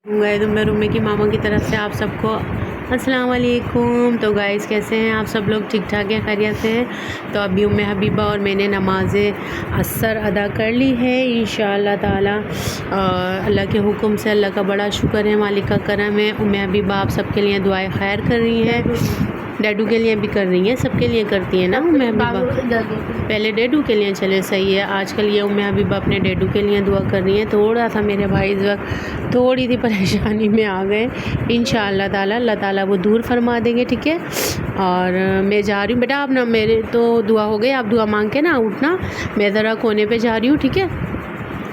गए तो मेरे रूम की मामा की तरफ से आप सबको अस्सलाम वालेकुम। तो गाइस कैसे हैं आप सब लोग? ठीक ठाक हैं, खैरियत से हैं? तो अभी उम्मे हबीबा और मैंने नमाज़ असर अदा कर ली है इंशाअल्लाह ताला। अल्लाह के हुक्म से, अल्लाह का बड़ा शुक्र है, मालिक का करम है। उम्मे हबीबा आप सबके लिए दुआएं खैर कर रही हैं, डैडू के लिए भी कर रही हैं, सबके लिए करती हैं ना उम्मे हबीबा। पहले डैडू के लिए, चले सही है। आजकल ये उम्मे हबीबा अपने डैडू के लिए दुआ कर रही हैं। थोड़ा सा मेरे भाई इस वक्त थोड़ी सी परेशानी में आ गए, इंशाअल्लाह ताला अल्लाह ताला वो दूर फरमा देंगे, ठीक है। और मैं जा रही हूँ बेटा, आप ना, मेरे तो दुआ हो गई, आप दुआ मांग के ना उठना। मैं ज़रा कोने पे जा रही हूँ, ठीक है,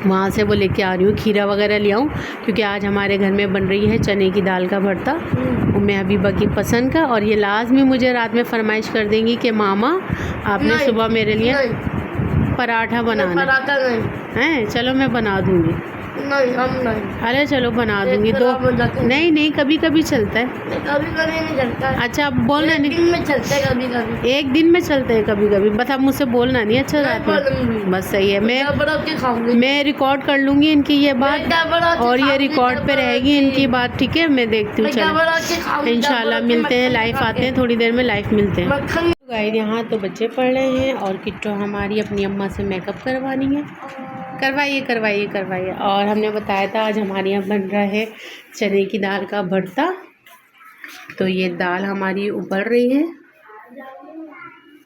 वहाँ से वो लेके आ रही हूँ, खीरा वगैरह ले आऊँ, क्योंकि आज हमारे घर में बन रही है चने की दाल का भरता उम्मे हबीबा की पसंद का। और ये लाजमी मुझे रात में फरमाइश कर देंगी कि मामा आपने सुबह मेरे लिए पराठा बनाना है। चलो मैं बना दूँगी। नहीं, हम नहीं। अरे चलो बना दूँगी। दो नहीं नहीं, कभी कभी चलता है, कभी कभी नहीं चलता। अच्छा आप बोलना नहीं, एक दिन में चलता है, कभी कभी एक दिन में चलते हैं कभी कभी, बस आप मुझसे बोलना नहीं, अच्छा रात में बस सही है। मैं रिकॉर्ड कर लूँगी इनकी ये बात, और ये रिकॉर्ड पे रहेगी इनकी बात, ठीक है। मैं देखती हूँ, चलो इंशाल्लाह मिलते हैं, लाइव आते हैं, थोड़ी देर में लाइव मिलते हैं। गाइस यहाँ तो बच्चे पढ़ रहे हैं और किट्टो हमारी अपनी अम्मा से मेकअप करवानी है। करवाइए करवाइए करवाइए। और हमने बताया था आज हमारे यहाँ बन रहा है चने की दाल का भरता। तो ये दाल हमारी उबल रही है,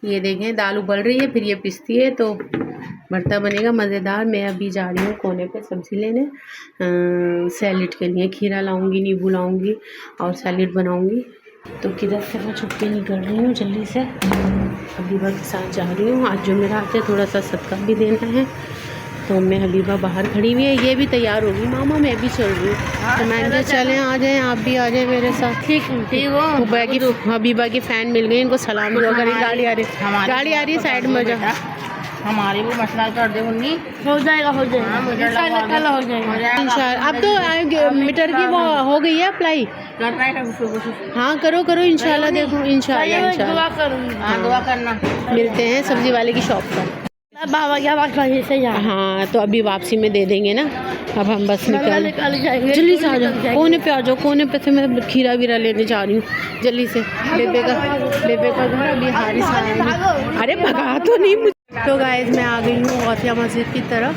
ये देखें दाल उबल रही है, फिर ये पिसती है तो भरता बनेगा मज़ेदार। मैं अभी जा रही हूँ कोने पे सब्ज़ी लेने, सैलेड के लिए खीरा लाऊंगी, नींबू लाऊंगी और सैलेड बनाऊंगी। तो किधर से मैं छुट्टी नहीं कर रही हूँ, जल्दी से हबीबा के साथ जा रही हूँ। आज जुमेरात है, थोड़ा सा सदका भी देना है। तो मैं हबीबा बाहर खड़ी हुई है, ये भी तैयार होगी, मामा मैं भी चल रही हूँ। तो मैंने कहा चलें, आ जाएं, आप भी आ जाएं मेरे साथ। ठीक हबीबा की फ़ैन मिल गई, इनको सलाम दुआ करें। गाड़ी आ रही साइड में जा। हमारी भी मसला कर दे मुन्नी, हो जाएगा कल हो जाएगा इंशाल्लाह। अब तो मीटर की वो हो गई है अप्लाई, कर रहा है। हाँ करो करो इंशाल्लाह, देखो इंशाल्लाह दुआ करना। मिलते हैं सब्जी वाले की शॉप पर। बाबा क्या बात कही से यार। हाँ तो अभी वापसी में दे देंगे ना, अब हम बस निकल जाएंगे। जल्दी से आ जाओ, कोने पे आ जाओ, कोने पे से मैं खीरा वीरा लेने जा रही हूँ जल्दी से। बेबे का घर अभी हारिस आया है। अरे भगा तो नहीं मुझे। तो गाइस मैं आ गई हूँ गौसिया मस्जिद की तरफ,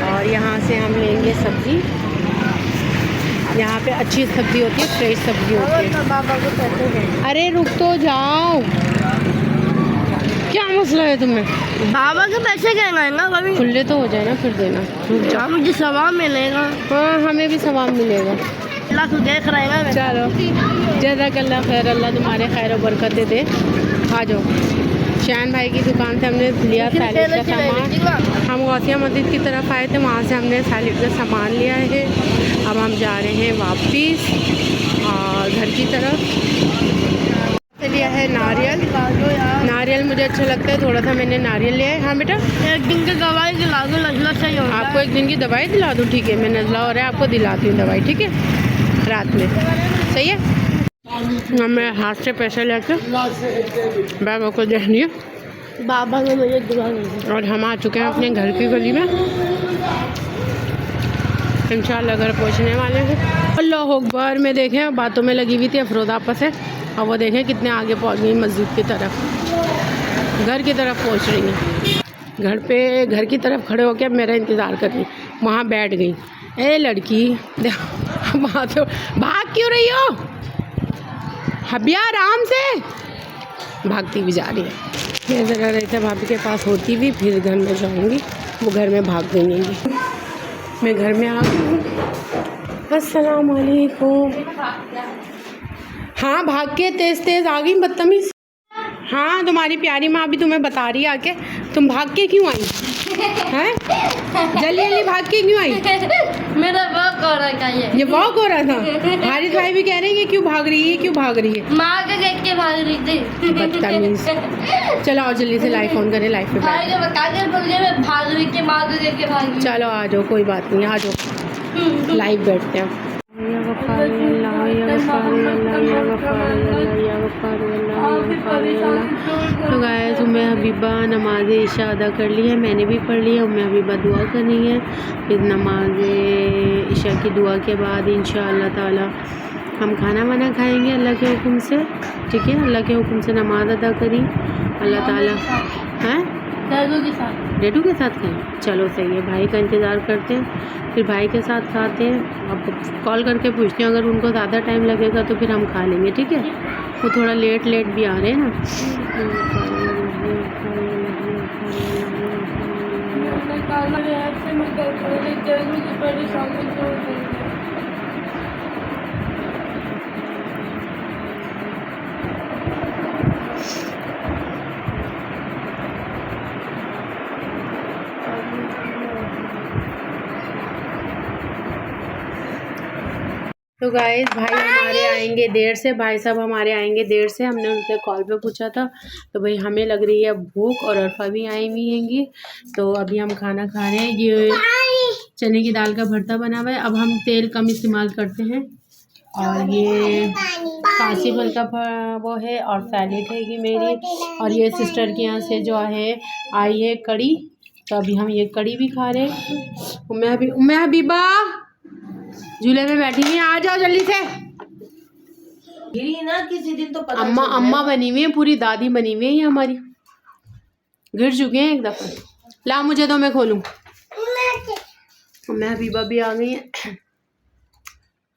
और यहाँ से हम लेंगे सब्ज़ी। यहाँ पे अच्छी सब्ज़ी होती है, फ्रेश सब्ज़ी होती है। बाबा को पैसे दें। अरे रुक तो जाओ, क्या मसला है तुम्हें? बाबा के पैसे क्या ना, कभी खुले तो हो जाए ना, फिर देना। रुक जाओ, मुझे सवाब मिलेगा। हाँ हमें भी सवाब मिलेगा। अल्लाह को देख रहेगा। चलो जज़ाकल्लाह खैर, अल्लाह तुम्हारे खैर और बरकतें दे। आ जाओ, शान भाई की दुकान से हमने लिया सैलेड का सामान। हम गौसिया मस्जिद की तरफ आए थे, वहाँ से हमने सैलेड का सामान लिया है। अब हम जा रहे हैं वापस और घर की तरफ। लिया है नारियल मुझे अच्छा लगता है, थोड़ा सा मैंने नारियल लिया है। हाँ बेटा, एक दिन की दवाई दिला दो, नजला सही होगा। आपको एक दिन की दवाई दिला दूँ? ठीक है, मैं नज़ला हो रहा है, आपको दिलाती हूँ दवाई, ठीक है, रात में, सही है। मैं हाथ से पैसे लेकर बाबा को दे दिया, बाबा ने मुझे दुआ दी। और हम आ चुके हैं अपने घर की गली में, इंशाल्लाह घर पहुंचने वाले हैं। अल्लाह अकबर। में देखें बातों में लगी हुई थी अफरोदापस है, और वो देखें कितने आगे पहुंच गई मस्जिद की तरफ, घर की तरफ पहुंच रही हैं। घर की तरफ खड़े होकर मेरा इंतज़ार कर रही, वहाँ बैठ गई। ए लड़की वहाँ से भाग क्यों रही हो? हबिया आराम से, भागती भी जा रही है। मैं ज़रा रही था भाभी के पास होती भी, फिर घर में जाऊँगी, वो घर में भाग गई। मैं घर में आ गई हूँ। अस्सलाम वालेकुम। हाँ भाग के तेज़ आ गई, बदतमीज़। हाँ तुम्हारी प्यारी माँ भी तुम्हें बता रही है आके, तुम भाग के क्यों आई हैं? जल्दी भाग के क्यों आई? मेरा वॉक हो रहा था, ये वॉक हो रहा था। हारिस भाई भी कह रहे हैं कि क्यों भाग रही है, माँ के देख के भाग रही थी, बदतमीज़। चलो आओ जल्दी से लाइव ऑन करें, लाइव पे भाग रही के माँ के देख के भाग। चलो आ जाओ, कोई बात नहीं, आ जाओ लाइव बैठते हैं। या गफ़ार अल्लाह, या गफ़ार अल्लाह, या गफ़ार अल्लाह, या गफ़ार अल्लाह, या गफ़ार अल्लाह। तो गाइस उम्मे हबीबा नमाज इशा अदा कर ली है, मैंने भी पढ़ ली है। उम्मे हबीबा दुआ करनी है, फिर नमाज इशा की दुआ के बाद इंशाअल्लाह ताला हम खाना वाना खाएंगे अल्लाह के हुक्म से। ठीक है, अल्लाह के हुक्म से नमाज अदा करी अल्लाह ताला। हैं डेडू के साथ खाएं, चलो सही है। भाई का इंतज़ार करते हैं, फिर भाई के साथ खाते हैं। अब कॉल करके पूछते हैं, अगर उनको ज़्यादा टाइम लगेगा तो फिर हम खा लेंगे। ठीक है, वो थोड़ा लेट भी आ रहे हैं ना। तो गाइस भाई हमारे आएंगे देर से, भाई साहब हमारे आएंगे देर से। हमने उनसे कॉल पे पूछा था, तो भाई हमें लग रही है भूख, और अरफा भी आई हुई हैंगी। तो अभी हम खाना खा रहे हैं। ये चने की दाल का भरता बना हुआ है। अब हम तेल कम इस्तेमाल करते हैं। और ये काशी फल का वो है, और सैलेड है मेरी। और ये सिस्टर के यहाँ से जो है आई है कड़ी, तो अभी हम ये कड़ी भी खा रहे हैं। उम्मे हबीबा झूले में बैठी हुई, आ जाओ जल्दी से। ना किसी दिन तो पता अम्मा बनी हुई है, पूरी दादी बनी हुई है ये हमारी। गिर चुके हैं एक दफा। ला मुझे तो मैं खोलूं। मैं हबीबा भी आ गई है।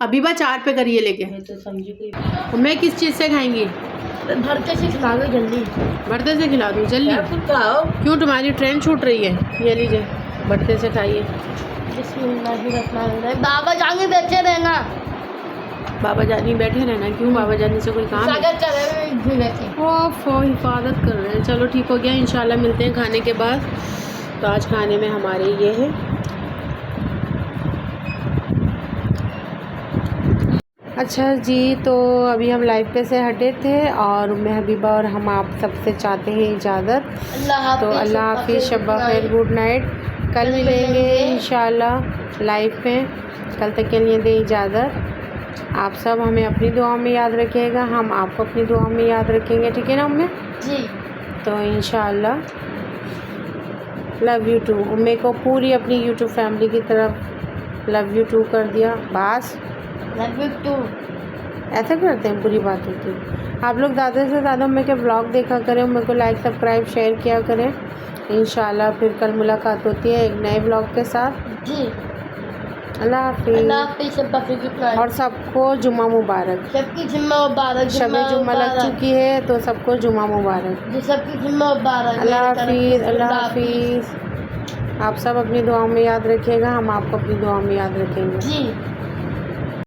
हबीबा चार पे करिए लेके। तो समझी मैं किस चीज़ से खाएंगी? भरते से खिला दो जल्दी। भरते से खिला दूँ जल्दी? क्यों, तुम्हारी ट्रेन छूट रही है? ये लीजिए भरते से खाइए। बाबा जाने बैठे रहना। बाबा जानी बैठे रहना? क्यों, बाबा जानी से कोई काम है? ओफो, हिफाजत कर रहे हैं। चलो ठीक हो गया, इंशाल्लाह मिलते हैं खाने के बाद। तो आज खाने में हमारे ये है अच्छा जी। तो अभी हम लाइव पे से हटे थे, और मैं हबीबा और हम आप सबसे चाहते हैं इजाज़त। तो अल्लाह हाफिज़, शब्बा खैर, गुड नाइट। कल मिलेंगे इंशाल्लाह लाइव पे। कल तक के लिए दें इजाज़त। आप सब हमें अपनी दुआ में याद रखिएगा, हम आपको अपनी दुआ में याद रखेंगे। ठीक है ना उम्मे जी? तो इंशाल्लाह लव यू टू। उम्मे को पूरी अपनी यूट्यूब फैमिली की तरफ लव यू टू कर दिया। बस लव यू टू ऐसा करते हैं, पूरी बात होती है। आप लोग ज़्यादा से ज़्यादा उम्मे के ब्लॉग देखा करें, उम्मे को लाइक सब्सक्राइब शेयर किया करें। इंशाल्लाह फिर कल मुलाकात होती है एक नए ब्लॉग के साथ जी। अल्लाह हाफिज़। और सबको जुम्मा मुबारक। सबकी जुम्मा मुबारक। शब जुम्मा लग चुकी है, तो सबको जुम्मा मुबारक। सबकी जुम्मा मुबारक। अल्लाह हाफिज़, अल्लाह हाफिज़। आप सब अपनी दुआओं में याद रखिएगा, हम आपको अपनी दुआओं में याद रखेंगे जी।